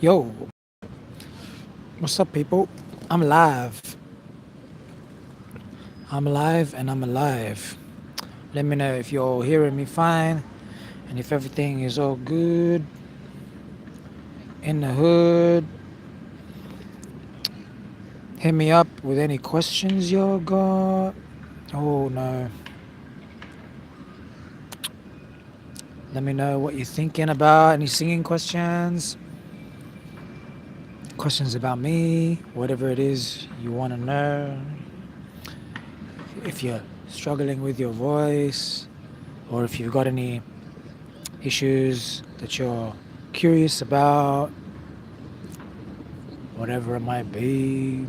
Yo, what's up, people? I'm live. I'm alive and I'm alive. Let me know if you're hearing me fine and if everything is all good in the hood. Hit me up with any questions you got. Oh no. Let me know what you're thinking about. Any singing questions? Questions about me? Whatever it is you want to know. If you're struggling with your voice or if you've got any issues that you're curious about, whatever it might be.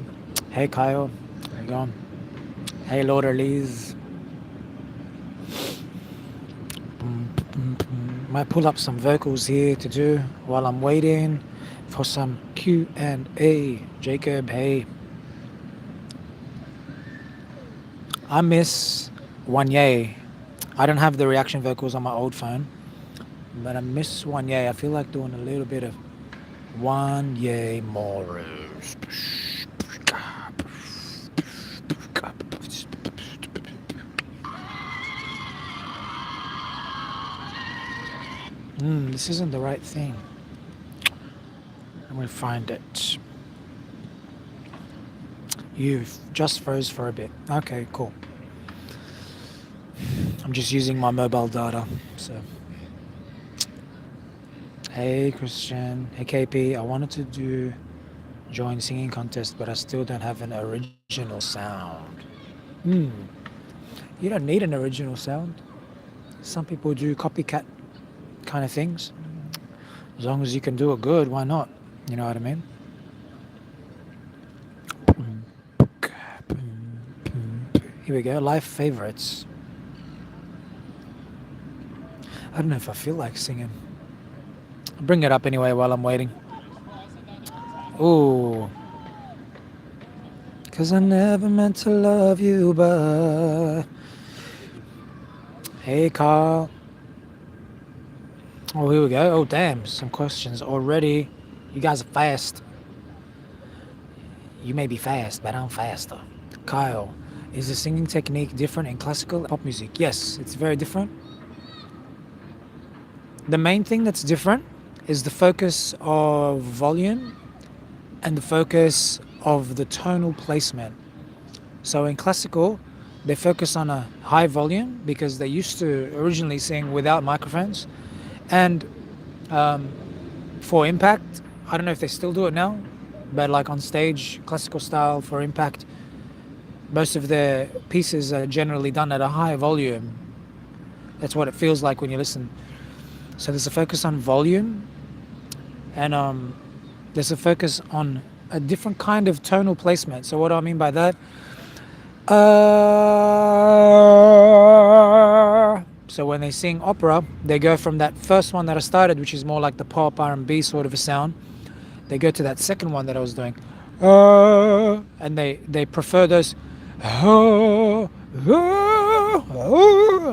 Hey, Kyle. How you going? Hey, Lord Elise. Might pull up some vocals here to do while I'm waiting for some Q&A. Jacob, hey. I miss Wanye. I don't have the reaction vocals on my old phone, but I miss Wanye. I feel like doing a little bit of Wanye Morris. This isn't the right thing. I'm gonna find it. You've just froze for a bit. Okay, cool. I'm just using my mobile data. So, hey Christian, hey KP. I wanted to join singing contest, but I still don't have an original sound. Hmm. You don't need an original sound. Some people do copycat kind of things. As long as you can do it good, why not? You know what I mean? Here we go, live favorites. I don't know if I feel like singing. I'll bring it up anyway while I'm waiting. Ooh. Cause I never meant to love you, but... Hey, Carl. Oh, here we go. Oh, damn. Some questions already. You guys are fast. You may be fast, but I'm faster. Kyle, is the singing technique different in classical and pop music? Yes, it's very different. The main thing that's different is the focus of volume and the focus of the tonal placement. So in classical, they focus on a high volume because they used to originally sing without microphones. And for impact, I don't know if they still do it now, but like on stage, classical style for impact, most of their pieces are generally done at a high volume. That's what it feels like when you listen. So there's a focus on volume, and there's a focus on a different kind of tonal placement. So what do I mean by that? So when they sing opera, they go from that first one that I started, which is more like the pop R&B sort of a sound. They go to that second one that I was doing, and they prefer those,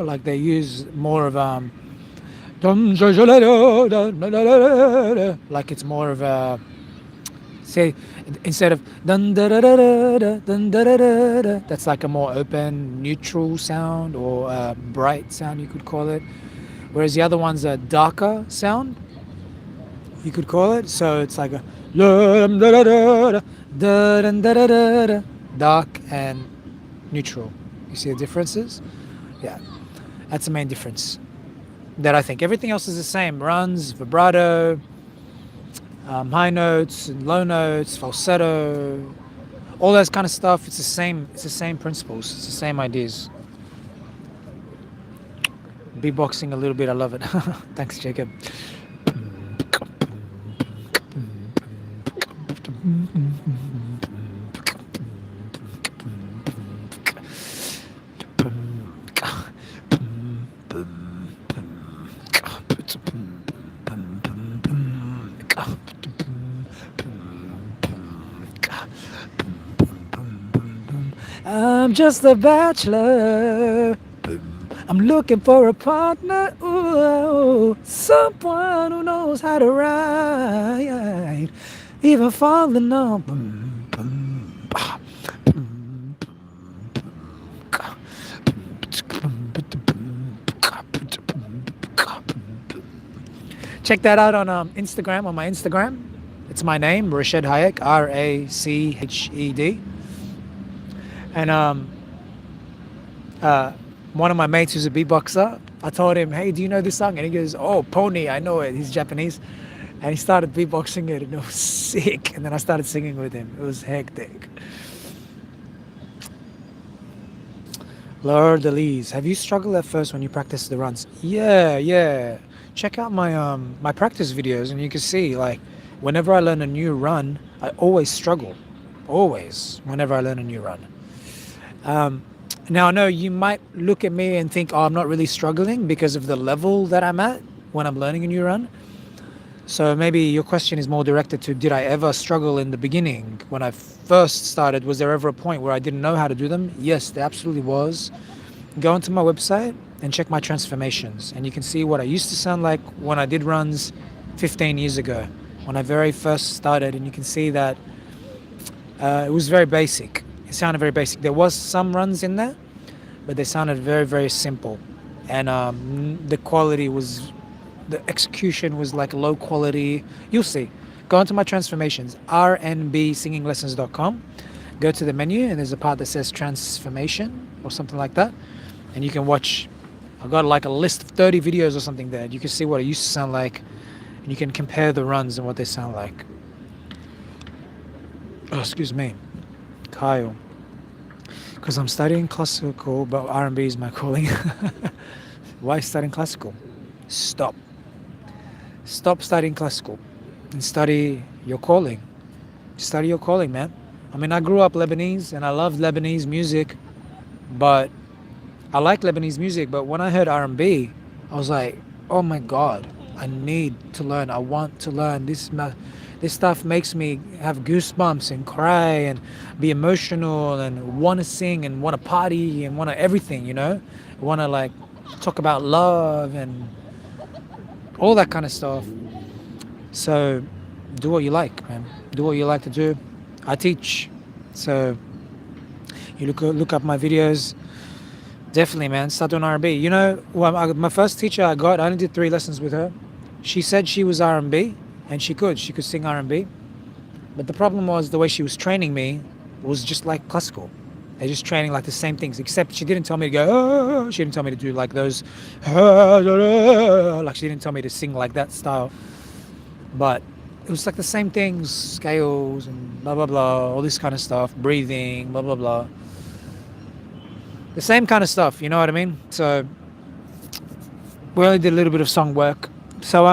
like they use more of like it's more of a, say, instead of dun da da da da dun da da da da, that's like a more open, neutral sound or a bright sound, you could call it. Whereas the other one's a darker sound, you could call it. So it's like a dark and neutral. You see the differences? Yeah, that's the main difference that I think. Everything else is the same: runs, vibrato, high notes and low notes, falsetto, all that kind of stuff. It's the same. It's the same principles. It's the same ideas. Beatboxing a little bit. I love it. Thanks, Jacob. I'm just a bachelor. I'm looking for a partner, ooh, someone who knows how to ride, even falling on. Check that out on Instagram, on my Instagram. It's my name, Rached Hayek, Rached. And uh, one of my mates who's a beatboxer, I told him, hey, do you know this song? And he goes, oh, Pony, I know it. He's Japanese. And he started beatboxing it, and it was sick. And then I started singing with him. It was hectic. Lord Elise, have you struggled at first when you practice the runs? Yeah. Check out my practice videos, and you can see, like, whenever I learn a new run, I always struggle. Always, whenever I learn a new run. Now, I know you might look at me and think, oh, I'm not really struggling because of the level that I'm at when I'm learning a new run. So maybe your question is more directed to, did I ever struggle in the beginning? When I first started, was there ever a point where I didn't know how to do them? Yes, there absolutely was. Go onto my website and check my transformations, and you can see what I used to sound like when I did runs 15 years ago, when I very first started, and you can see that it was very basic. It sounded very basic. There was some runs in there, but they sounded very, very simple. And the execution was like low quality. You'll see. Go onto my transformations, rnbsinginglessons.com. Go to the menu, and there's a part that says transformation or something like that. And you can watch, I've got like a list of 30 videos or something there. You can see what it used to sound like, and you can compare the runs and what they sound like. Oh, excuse me. Kyle. Because I'm studying classical, but R&B is my calling. Why studying classical? Stop studying classical and study your calling. Study your calling, man. I mean, I grew up Lebanese and I loved Lebanese music, but I like Lebanese music, but when I heard R&B, I was like, oh my God, I need to learn. I want to learn. This stuff makes me have goosebumps and cry and be emotional and want to sing and want to party and want to everything, you know? Want to like talk about love and all that kind of stuff. So do what you like, man. Do what you like to do. I teach. So you look up my videos. Definitely, man. Start doing R&B. You know, my first teacher I only did 3 lessons with her. She said she was R&B, and she could sing R&B. But the problem was the way she was training me was just like classical. They're just training like the same things, except she didn't tell me to go, oh, she didn't tell me to do like those, like she didn't tell me to sing like that style. But it was like the same things, scales and blah, blah, blah, all this kind of stuff, breathing, blah, blah, blah. The same kind of stuff, you know what I mean? So we only did a little bit of song work. So,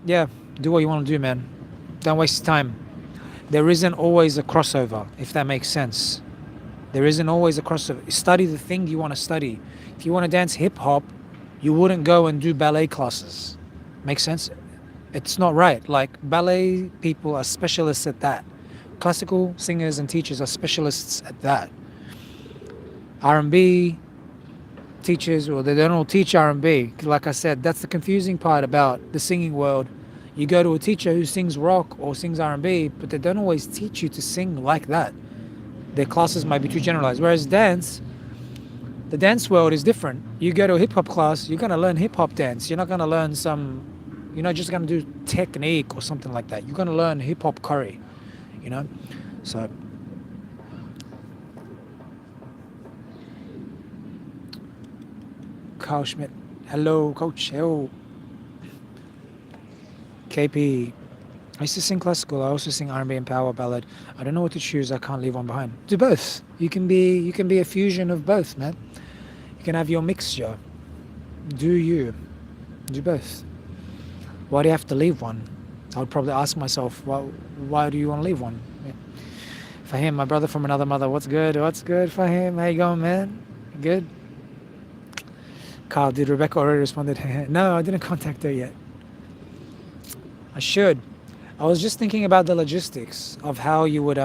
yeah, do what you want to do, man. Don't waste time. There isn't always a crossover, if that makes sense. There isn't always a crossover. Study the thing you want to study. If you want to dance hip hop, you wouldn't go and do ballet classes. Make sense? It's not right. Like, ballet people are specialists at that. Classical singers and teachers are specialists at that. R&B teachers, well, they don't all teach R&B. Like I said, that's the confusing part about the singing world. You go to a teacher who sings rock or sings R&B, but they don't always teach you to sing like that. Their classes might be too generalized. Whereas dance, the dance world is different. You go to a hip-hop class, you're going to learn hip-hop dance. You're not going to learn you're not just going to do technique or something like that. You're going to learn hip-hop curry, you know? So Carl Schmidt. Hello, coach. Hello. KP. I used to sing classical. I also sing R&B and power ballad. I don't know what to choose. I can't leave one behind. Do both. You can be a fusion of both, man. You can have your mixture. Do you. Do both. Why do you have to leave one? I would probably ask myself, why do you want to leave one? Yeah. Fahim, my brother from another mother. What's good? What's good, Fahim? How you going, man? Good? Carl, did Rebecca already responded? No, I didn't contact her yet. I should. I was just thinking about the logistics of how you would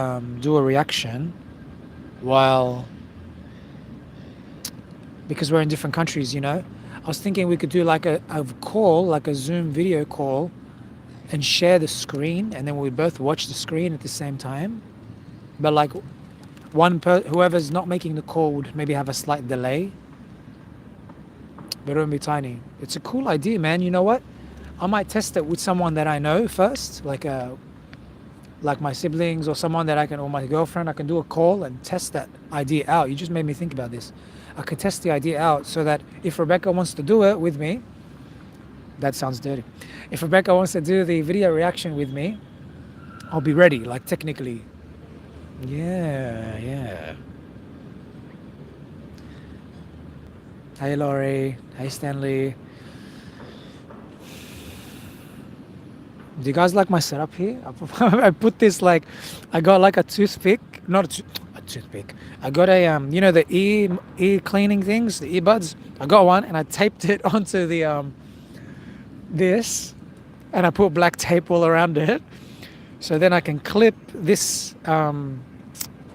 because we're in different countries, you know. I was thinking we could do like a call, like a Zoom video call, and share the screen, and then we both watch the screen at the same time. But like whoever's not making the call would maybe have a slight delay, but it won't be tiny. It's a cool idea, man. You know what? I might test it with someone that I know first, like my siblings or someone that I can, or my girlfriend. I can do a call and test that idea out. You just made me think about this. I could test the idea out so that if Rebecca wants to do it with me, that sounds dirty. If Rebecca wants to do the video reaction with me, I'll be ready, like technically. Yeah, yeah. Hey Laurie. Hey Stanley. Do you guys like my setup here? I put this like, I got like a toothpick, not a toothpick. I got a you know the ear cleaning things, the earbuds. I got one and I taped it onto the this, and I put black tape all around it. So then I can clip this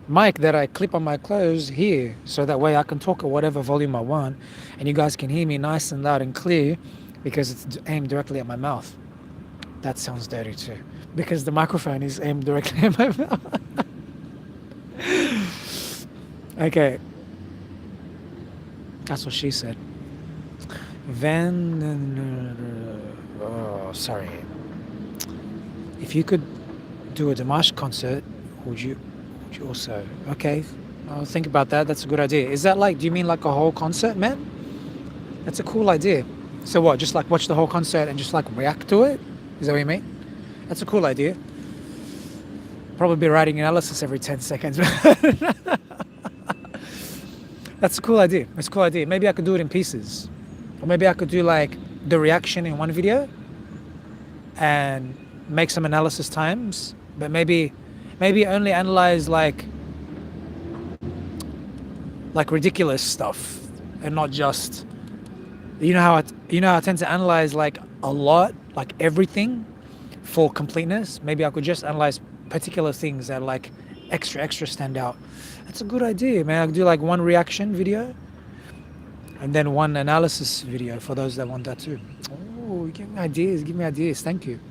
mic that I clip on my clothes here, so that way I can talk at whatever volume I want, and you guys can hear me nice and loud and clear, because it's aimed directly at my mouth. That sounds dirty too, because the microphone is aimed directly at my mouth. Okay, that's what she said. Oh, sorry. If you could do a Dimash concert, would you also? Okay, I'll think about that. That's a good idea. Is that like? Do you mean like a whole concert, man? That's a cool idea. So what? Just like watch the whole concert and just like react to it? Is that what you mean? That's a cool idea. Probably be writing analysis every 10 seconds. That's a cool idea. It's a cool idea. Maybe I could do it in pieces. Or maybe I could do like the reaction in one video and make some analysis times. But maybe only analyze like ridiculous stuff and not just, you know how I tend to analyze like a lot, like everything for completeness. Maybe I could just analyze particular things that like extra stand out. That's a good idea, man. I could do like one reaction video and then one analysis video for those that want that too. Oh, give me ideas. Thank you.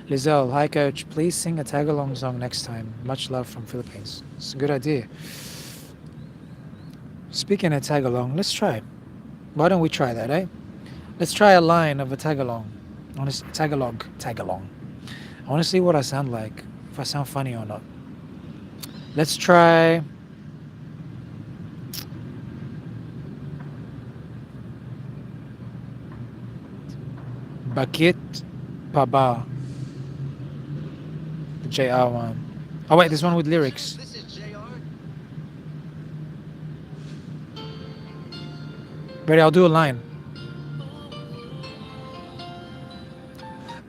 Lizelle, hi coach, please sing a tag-along song next time. Much love from Philippines. It's a good idea. Speaking of tag-along, let's try. Why don't we try that, eh? Let's try a line of a tag-along. I want to tag-along. I want to see what I sound like, if I sound funny or not. Let's try. Bakit pa ba? The JR one. Oh wait, this one with lyrics. Ready, I'll do a line.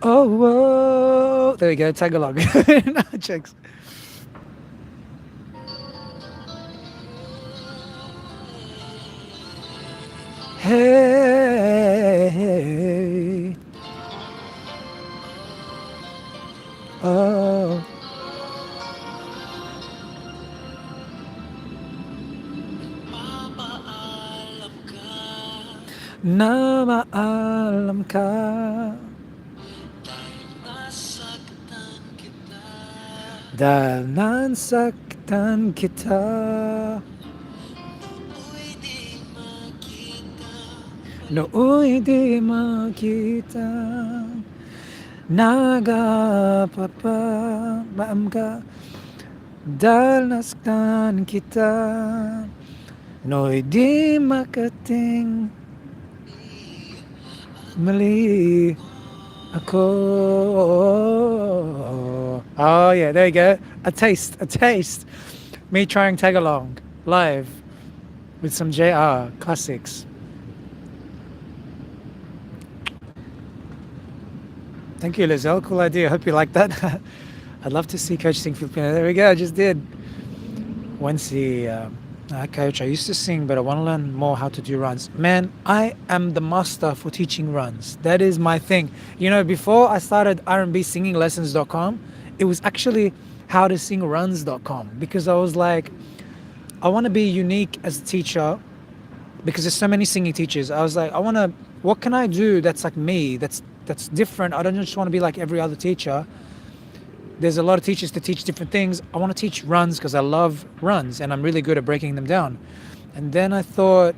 Oh, whoa. There we go, tag along. No, checks. Hey. Oh. Na maalam ka. Dahil nasaktan kita. Nooy di makita. Nagapapabaam ka. Dahil nasaktan kita. Nooy di makating mali ako. Oh yeah, there you go. A taste. Me trying tag along live with some JR classics. Thank you, Lizelle. Cool idea. Hope you like that. I'd love to see Coach sing Filipino. There we go. I just did. Wednesday, Coach, I used to sing, but I want to learn more how to do runs. Man, I am the master for teaching runs. That is my thing. You know, before I started rnbsinginglessons.com, it was actually howtoSingRuns.com, because I was like, I want to be unique as a teacher. because there's so many singing teachers. I was like, what can I do that's like me, that's different? I don't just want to be like every other teacher. There's a lot of teachers to teach different things. I want to teach runs because I love runs and I'm really good at breaking them down. And then I thought,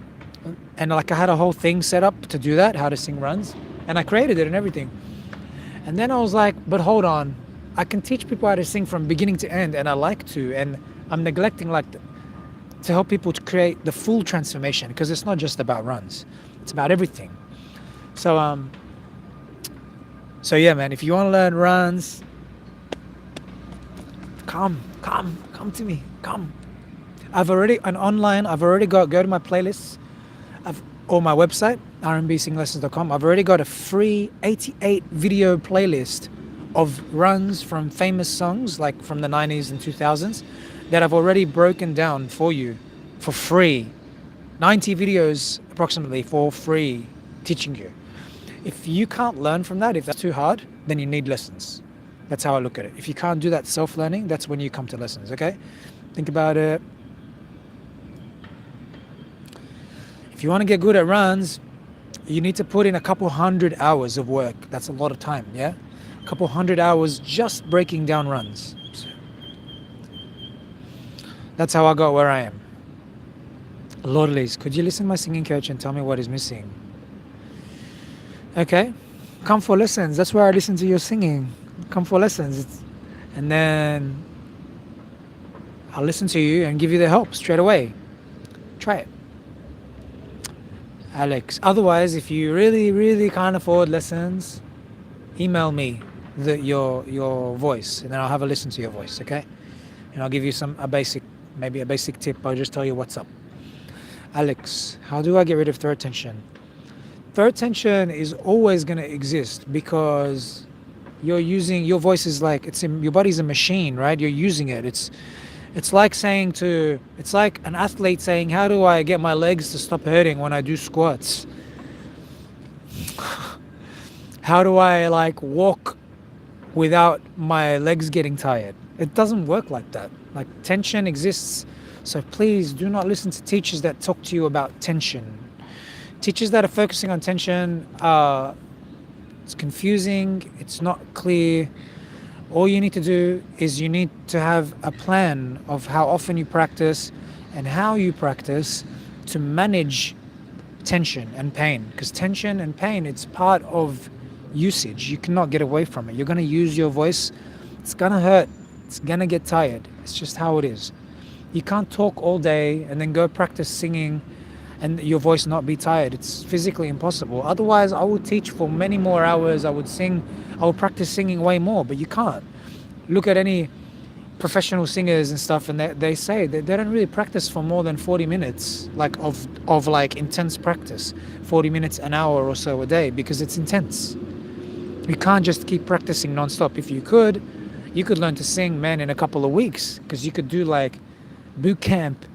and like I had a whole thing set up to do that, how to sing runs, and I created it and everything. And then I was like, but hold on, I can teach people how to sing from beginning to end, and I like to, and I'm neglecting like to help people to create the full transformation, because it's not just about runs, it's about everything. So so yeah, man, if you want to learn runs, come to me, come. I've already go to my playlists, or my website, rnbsinglessons.com. I've already got a free 88 video playlist of runs from famous songs like from the 90s and 2000s that I've already broken down for you for free. 90 videos approximately for free, teaching you. If you can't learn from that, if that's too hard, then you need lessons. That's how I look at it. If you can't do that self-learning, that's when you come to lessons, okay? Think about it. If you want to get good at runs, you need to put in a couple hundred hours of work. That's a lot of time, yeah? A couple hundred hours just breaking down runs. That's how I got where I am. Lord Liz, could you listen to my singing coach and tell me what is missing? Okay, come for lessons. That's where I listen to your singing. Come for lessons. And then I'll listen to you and give you the help straight away. Try it. Alex. Otherwise, if you really can't afford lessons, email me your voice, and then I'll have a listen to your voice, okay? And I'll give you maybe a basic tip. I'll just tell you what's up. Alex, how do I get rid of throat tension? Throat tension is always going to exist because your voice is like, your body's a machine, right? You're using it. It's like an athlete saying, how do I get my legs to stop hurting when I do squats? How do I like walk without my legs getting tired? It doesn't work like that. Like, tension exists. So please do not listen to teachers that talk to you about tension. Teachers that are focusing on tension, it's confusing, it's not clear. All you need to do is you need to have a plan of how often you practice and how you practice to manage tension and pain. Because tension and pain, it's part of usage. You cannot get away from it. You're going to use your voice. It's going to hurt. It's going to get tired. It's just how it is. You can't talk all day and then go practice singing and your voice not be tired. It's physically impossible. Otherwise, I would teach for many more hours. I would practice singing way more, but you can't. Look at any professional singers and stuff, and they say that they don't really practice for more than 40 minutes, like of like intense practice, 40 minutes, an hour or so a day, because it's intense. You can't just keep practicing nonstop. If you could learn to sing, man, in a couple of weeks, because you could do like boot camp,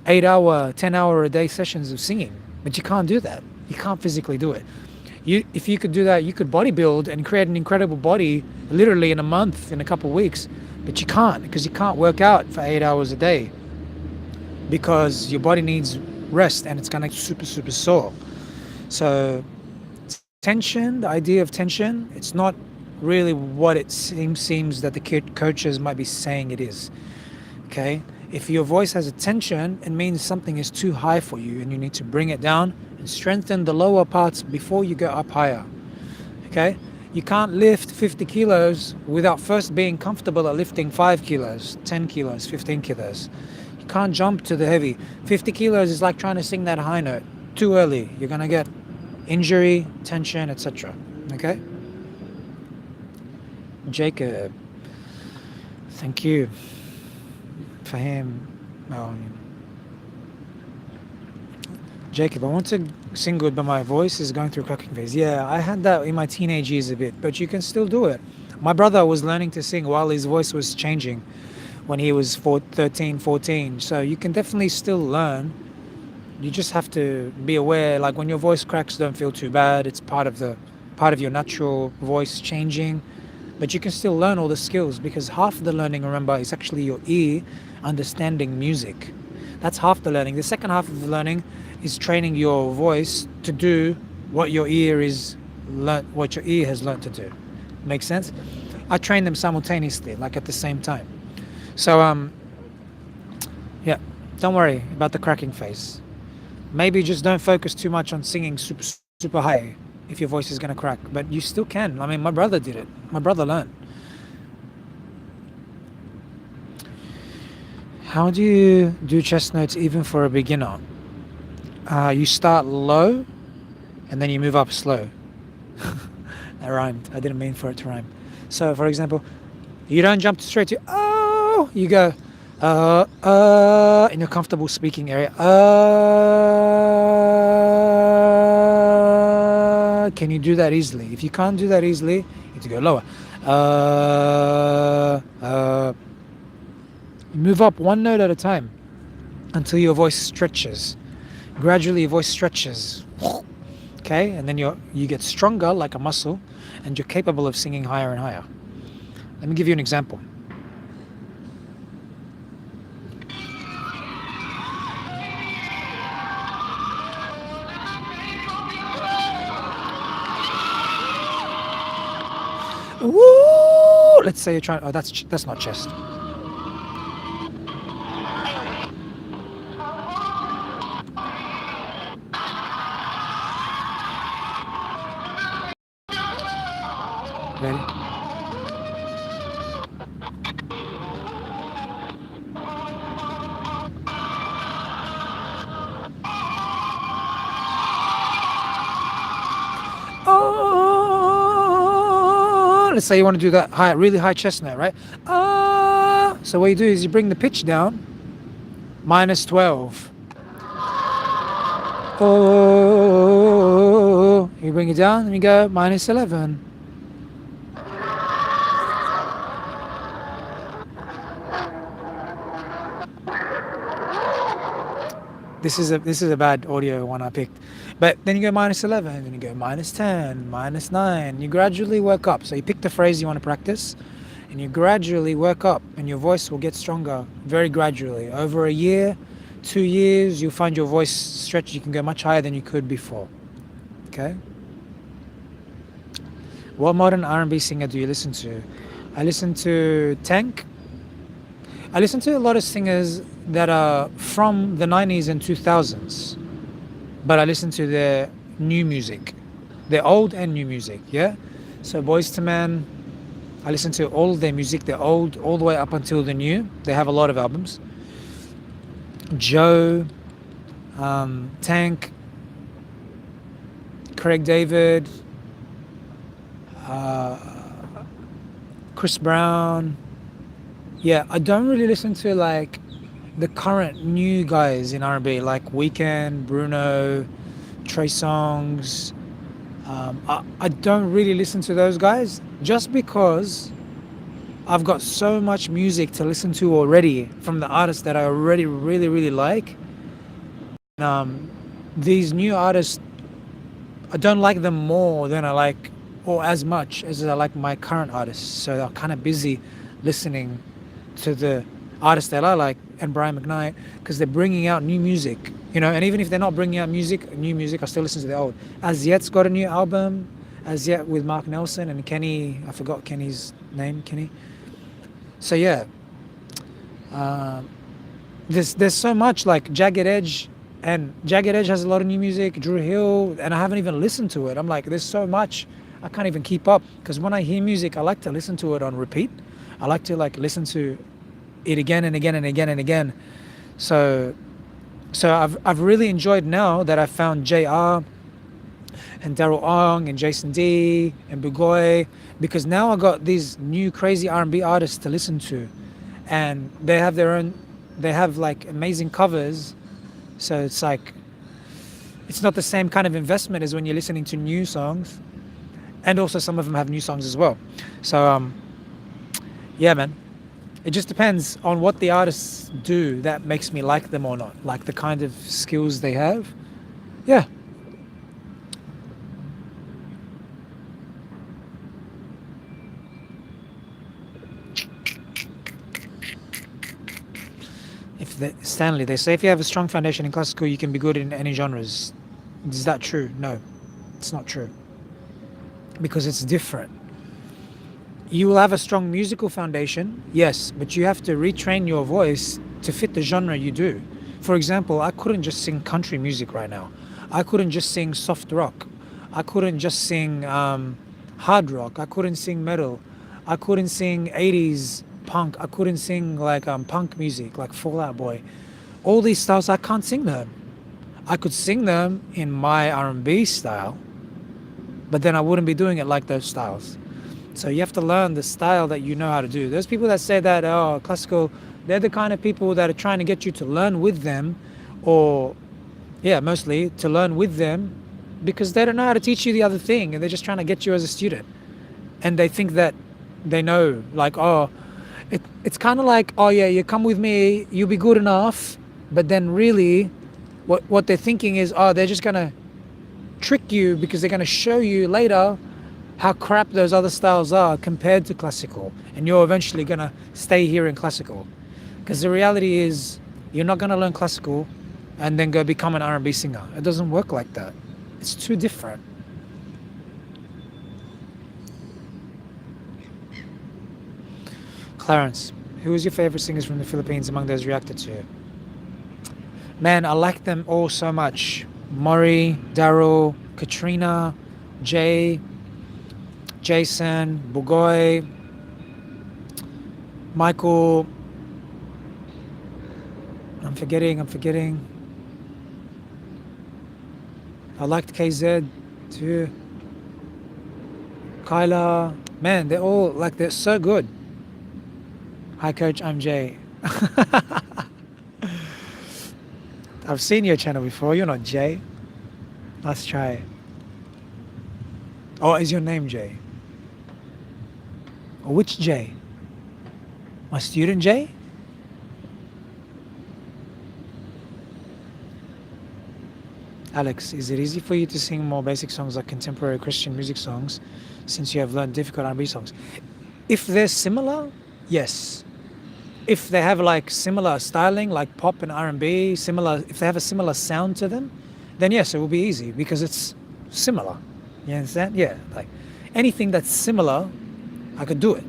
8-hour, 10-hour a day sessions of singing, but you can't do that. You can't physically do it. If you could do that, you could bodybuild and create an incredible body literally in a month, in a couple of weeks, but you can't, because you can't work out for 8 hours a day because your body needs rest and it's going to super sore. So tension, the idea of tension, it's not really what it seems that the coaches might be saying it is. Okay? If your voice has a tension, it means something is too high for you and you need to bring it down and strengthen the lower parts before you go up higher. Okay? You can't lift 50 kilos without first being comfortable at lifting 5 kilos, 10 kilos, 15 kilos. You can't jump to the heavy. 50 kilos is like trying to sing that high note. Too early. You're going to get injury, tension, etc. Okay? Jacob. Thank you. For him. Jacob, I want to sing good, but my voice is going through a cracking phase. Yeah, I had that in my teenage years a bit, but you can still do it. My brother was learning to sing while his voice was changing when he was 13, 14. So you can definitely still learn. You just have to be aware, like when your voice cracks, don't feel too bad. It's part of your natural voice changing. But you can still learn all the skills, because half of the learning, remember, is actually your ear understanding music. That's half the learning. The second half of the learning is training your voice to do what your ear is learnt, what your ear has learnt to do. Makes sense? I train them simultaneously, like at the same time. So yeah, don't worry about the cracking phase. Maybe just don't focus too much on singing super high if your voice is going to crack, but you still can. I mean, my brother did it. My brother learned. How do you do chest notes even for a beginner? You start low and then you move up slow. That rhymed. I didn't mean for it to rhyme. So, for example, you don't jump straight to oh. You go in your comfortable speaking area. Can you do that easily? If you can't do that easily, you have to go lower. You move up one note at a time until your voice stretches. Gradually, your voice stretches. Okay, and then you get stronger like a muscle, and you're capable of singing higher and higher. Let me give you an example. Woo! Let's say you're trying. Oh, that's not chest. Ready? Oh, let's say you want to do that high, really high chest note, right? So what you do is you bring the pitch down, -12. Oh, you bring it down and you go -11. This is a bad audio one I picked, but then you go -11, then you go -10, -9. You gradually work up. So you pick the phrase you want to practice, and you gradually work up, and your voice will get stronger very gradually. Over a year, 2 years, you'll find your voice stretch. You can go much higher than you could before. Okay. What modern R&B singer do you listen to? I listen to Tank. I listen to a lot of singers that are from the 90s and 2000s, but I listen to their new music, their old and new music, yeah? So Boys to Men, I listen to all of their music, they're old all the way up until the new. They have a lot of albums. Joe, Tank, Craig David, Chris Brown. Yeah, I don't really listen to like the current new guys in R&B like Weeknd, Bruno, Trey Songz. I don't really listen to those guys just because I've got so much music to listen to already from the artists that I already really like. These new artists, I don't like them more than I like, or as much as I like my current artists. So I'm kind of busy listening to the artists that I like and Brian McKnight because they're bringing out new music, and even if they're not bringing out new music, I still listen to the old. As Yet's got a new album, As Yet with Mark Nelson and Kenny, I forgot Kenny's name, Kenny. So yeah, there's so much like Jagged Edge, and Jagged Edge has a lot of new music, Drew Hill, and I haven't even listened to it. I'm like, there's so much, I can't even keep up because when I hear music, I like to listen to it on repeat. I like to listen to it again and again and again and again. So I've really enjoyed now that I found JR and Daryl Ong and Jason D and Bugoy, because now I got these new crazy R&B artists to listen to, and they have like amazing covers. So it's like, it's not the same kind of investment as when you're listening to new songs, and also some of them have new songs as well. So yeah, man. It just depends on what the artists do that makes me like them or not, like the kind of skills they have. Yeah. Stanley, they say if you have a strong foundation in classical, you can be good in any genres. Is that true? No, it's not true. Because it's different. You will have a strong musical foundation, yes, but you have to retrain your voice to fit the genre you do. For example, I couldn't just sing country music right now. I couldn't just sing soft rock. I couldn't just sing hard rock. I couldn't sing metal. I couldn't sing 80s punk. I couldn't sing like punk music, like Fall Out Boy. All these styles, I can't sing them. I could sing them in my R&B style, but then I wouldn't be doing it like those styles. So you have to learn the style that you know how to do. Those people that say that, oh, classical, they're the kind of people that are trying to get you to learn with them, or, yeah, mostly to learn with them, because they don't know how to teach you the other thing, and they're just trying to get you as a student. And they think that they know, like, oh, it's kind of like, oh, yeah, you come with me, you'll be good enough, but then really, what they're thinking is, oh, they're just going to trick you because they're going to show you later how crap those other styles are compared to classical, and you're eventually going to stay here in classical. Because the reality is, you're not going to learn classical and then go become an R&B singer. It doesn't work like that. It's too different. Clarence, who is your favorite singers from the Philippines among those reacted to? Man, I like them all so much. Maury, Daryl, Katrina, Jay, Jason, Bugoy, Michael. I'm forgetting. I liked KZ too. Kyla. Man, they're all like, they're so good. Hi coach, I'm Jay. I've seen your channel before. You're not Jay. Let's try it. Oh, is your name Jay? Or which Jay? My student Jay? Alex, is it easy for you to sing more basic songs like contemporary Christian music songs since you have learned difficult R&B songs? If they're similar, yes. If they have like similar styling, like pop and R&B, similar, if they have a similar sound to them, then yes, it will be easy because it's similar. You understand? Yeah, like anything that's similar, I could do it.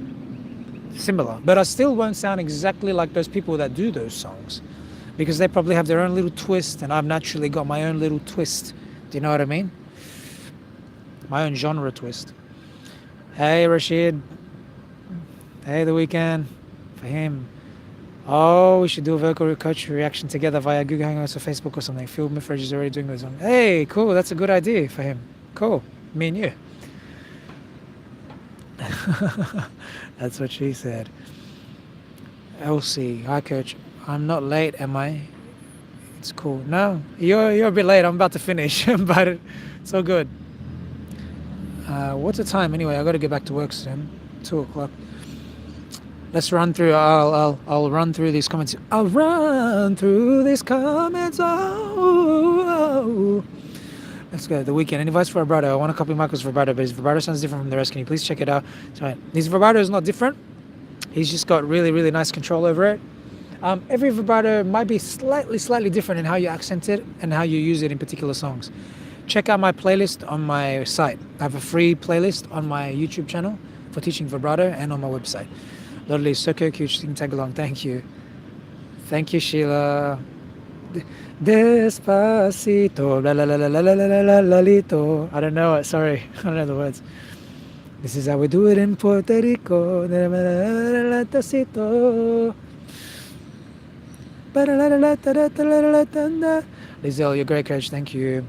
Similar. But I still won't sound exactly like those people that do those songs, because they probably have their own little twist, and I've naturally got my own little twist. Do you know what I mean? My own genre twist. Hey, Rashid. Hey, The Weeknd. For him. Oh, we should do a vocal coach reaction together via Google Hangouts or Facebook or something. Phil Miffridge is already doing this one. Hey, cool. That's a good idea for him. Cool. Me and you. That's what she said. Elsie. Hi, coach. I'm not late, am I? It's cool. No, you're a bit late. I'm about to finish, but it's all good. What's the time anyway? I got to get back to work soon. 2:00. Let's run through. I'll run through these comments. I'll run through these comments. Oh. Let's go. The Weeknd. Any advice for vibrato? I want to copy Michael's vibrato, but his vibrato sounds different from the rest. Can you please check it out? Sorry. His vibrato is not different. He's just got really, really nice control over it. Every vibrato might be slightly different in how you accent it and how you use it in particular songs. Check out my playlist on my site. I have a free playlist on my YouTube channel for teaching vibrato and on my website. Lovely, so cute, you can tag along. Thank you. Thank you, Sheila. Despacito, la la la la la la la la la lito. I don't know it, sorry. I don't know the words. This is how we do it in Puerto Rico. Despacito. Lizelle, you're a great coach. Thank you.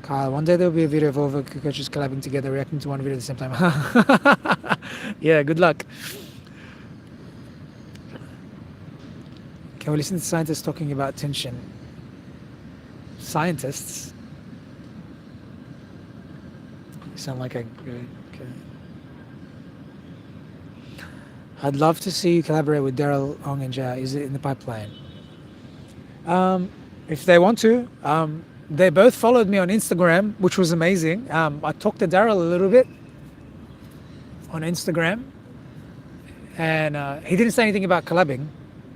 Kyle, one day there'll be a video of all the coaches collabing together, reacting to one video at the same time. Yeah, good luck. Can we listen to scientists talking about tension? Scientists? You sound like a good. Okay. I'd love to see you collaborate with Daryl Ong and Ja. Is it in the pipeline? If they want to. They both followed me on Instagram, which was amazing. I talked to Daryl a little bit on Instagram, and he didn't say anything about collabing.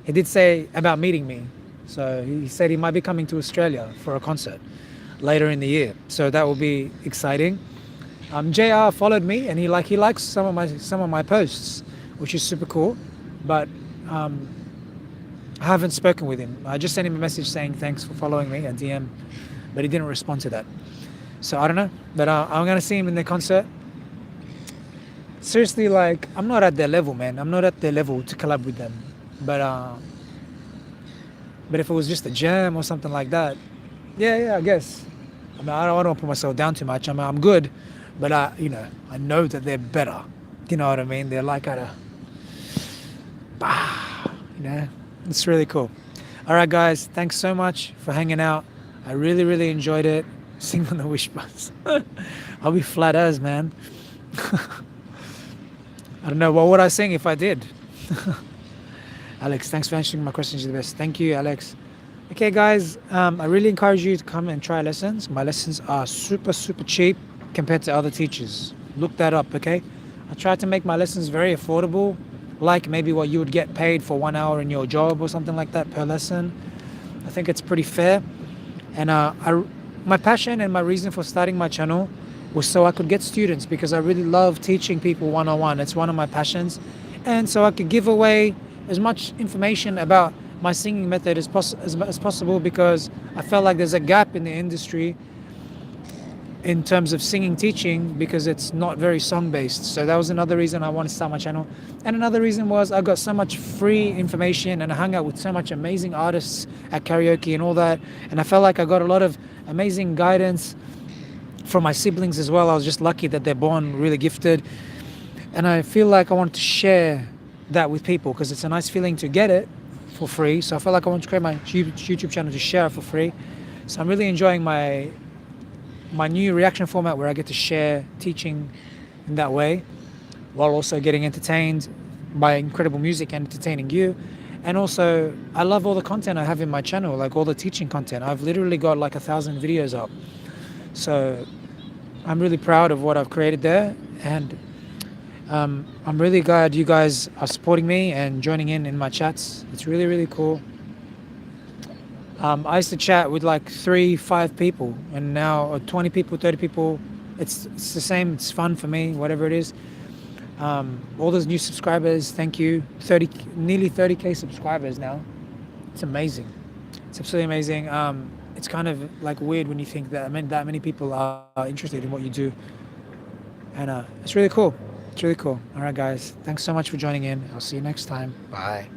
He did say about meeting me, So he said he might be coming to Australia for a concert later in the year. So that will be exciting. JR followed me and he likes some of my posts, which is super cool. But um, I haven't spoken with him. I just sent him a message saying thanks for following me, a DM, but he didn't respond to that. So I don't know. But I'm gonna see him in the concert. Seriously, like I'm not at their level, man. I'm not at their level to collab with them. But but if it was just a jam or something like that, yeah, I guess. I mean, I don't put myself down too much. I'm good, but I know that they're better. You know what I mean? They're like at a, it's really cool. All right, guys, thanks so much for hanging out. I really, really enjoyed it. Sing on the wish bus. I'll be flat as, man. I don't know. What would I sing if I did? Alex, thanks for answering my questions. You're the best. Thank you, Alex. Okay, guys, I really encourage you to come and try lessons. My lessons are super, super cheap compared to other teachers. Look that up, okay? I try to make my lessons very affordable, like maybe what you would get paid for 1 hour in your job or something like that per lesson. I think it's pretty fair. And my passion and my reason for starting my channel was so I could get students because I really love teaching people one-on-one. It's one of my passions. And so I could give away as much information about my singing method as possible because I felt like there's a gap in the industry in terms of singing teaching because it's not very song-based. So that was another reason I wanted to start my channel. And another reason was I got so much free information and I hung out with so much amazing artists at karaoke and all that. And I felt like I got a lot of amazing guidance from my siblings as well. I was just lucky that they're born really gifted. And I feel like I wanted to share that with people because it's a nice feeling to get it for free. So I felt like I want to create my YouTube channel to share it for free. So I'm really enjoying my new reaction format where I get to share teaching in that way while also getting entertained by incredible music and entertaining you. And also I love all the content I have in my channel, like all the teaching content. I've literally got like 1,000 videos up. So I'm really proud of what I've created there. And I'm really glad you guys are supporting me and joining in my chats. It's really, really cool. I used to chat with like 3-5 people and now 20 people, 30 people. It's the same. It's fun for me, whatever it is. All those new subscribers, thank you. Nearly 30K subscribers now. It's amazing. It's absolutely amazing. It's kind of like weird when you think that that many people are interested in what you do. And it's really cool. It's really cool. All right, guys. Thanks so much for joining in. I'll see you next time. Bye.